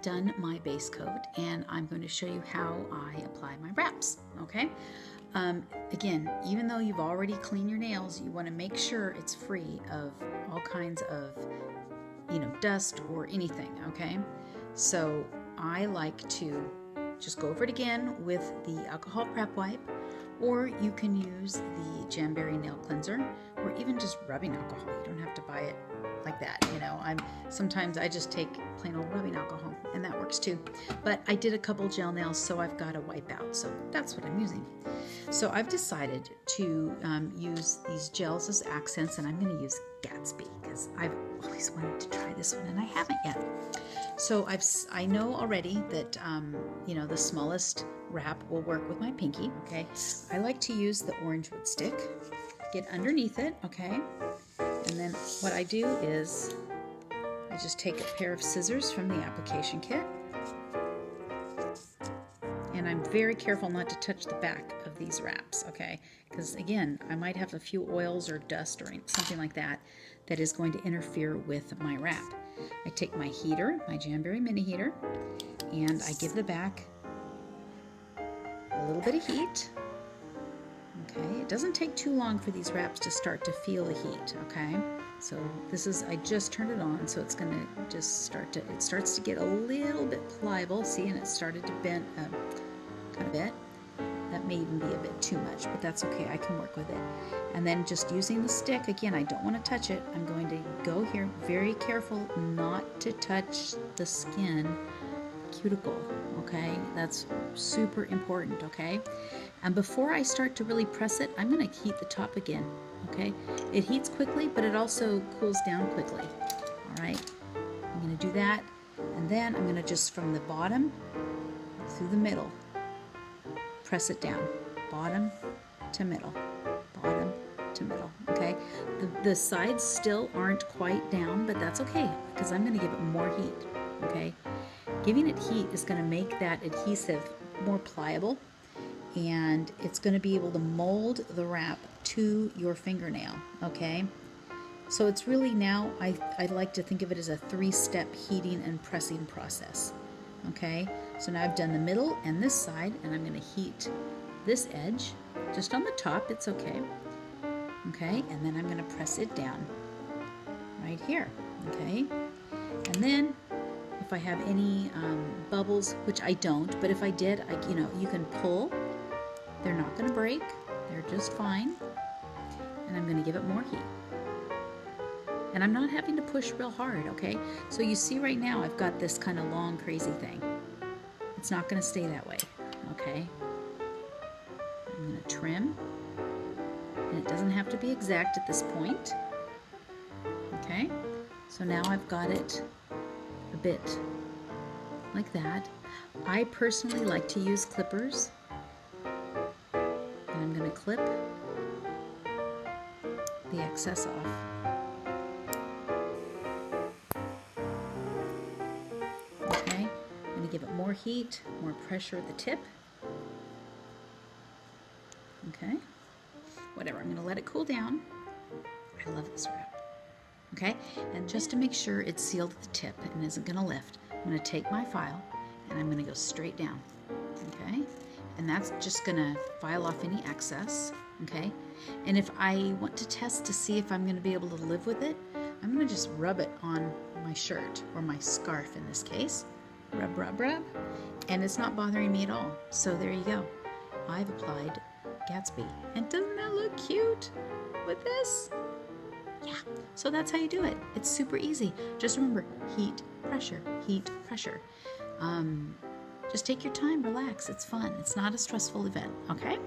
done my base coat and I'm going to show you how I apply my wraps, okay? Again, even though you've already cleaned your nails, you want to make sure it's free of all kinds of, dust or anything, okay? So I like to just go over it again with the alcohol prep wipe, or you can use the Jamberry nail cleanser, or even just rubbing alcohol. You don't have to buy it like that, sometimes I just take plain old rubbing alcohol and that works too. But I did a couple gel nails, so I've got a wipe out, so that's what I'm using. So I've decided to use these gels as accents, and I'm going to use Gatsby because I've always wanted to try this one and I haven't yet. So I know already that the smallest wrap will work with my pinky. Okay, I like to use the orange wood stick. Get underneath it, okay, and then what I do is I just take a pair of scissors from the application kit, and I'm very careful not to touch the back of these wraps, okay, because again, I might have a few oils or dust or something like that that is going to interfere with my wrap. I take my heater, my Jamberry mini heater, and I give the back a little bit of heat. Okay, it doesn't take too long for these wraps to start to feel the heat, okay? So I just turned it on, so it's gonna just it starts to get a little bit pliable, see, and it started to bend kind of bit. That may even be a bit too much, but that's okay, I can work with it. And then just using the stick, again, I don't want to touch it. I'm going to go here, very careful not to touch the skin cuticle, okay? That's super important, okay? And before I start to really press it, I'm going to heat the top again, okay? It heats quickly, but it also cools down quickly, all right? I'm going to do that, and then I'm going to just from the bottom through the middle, press it down, bottom to middle, bottom to middle, okay? The sides still aren't quite down, but that's okay, because I'm going to give it more heat, okay? Giving it heat is going to make that adhesive more pliable, and it's going to be able to mold the wrap to your fingernail, okay? So it's really now, I like to think of it as a 3-step heating and pressing process, okay? So now I've done the middle and this side, and I'm going to heat this edge just on the top, it's okay, okay? And then I'm going to press it down right here, okay? And then if I have any bubbles, which I don't, but if I did, you can pull. They're not going to break. They're just fine. And I'm going to give it more heat. And I'm not having to push real hard, okay? So you see right now I've got this kind of long, crazy thing. It's not going to stay that way, okay? I'm going to trim. And it doesn't have to be exact at this point. Okay? So now I've got it a bit like that. I personally like to use clippers. And I'm going to clip the excess off. Okay, I'm going to give it more heat, more pressure at the tip. Okay, whatever, I'm going to let it cool down. I love this wrap. Okay, and just to make sure it's sealed at the tip and isn't going to lift, I'm going to take my file and I'm going to go straight down. Okay, and that's just going to file off any excess. Okay, and if I want to test to see if I'm going to be able to live with it, I'm going to just rub it on my shirt, or my scarf in this case. Rub, rub, rub, and it's not bothering me at all. So there you go. I've applied Gatsby. And doesn't that look cute with this? Yeah, so that's how you do it. It's super easy. Just remember, heat, pressure, heat, pressure. Just take your time, relax. It's fun. It's not a stressful event, okay?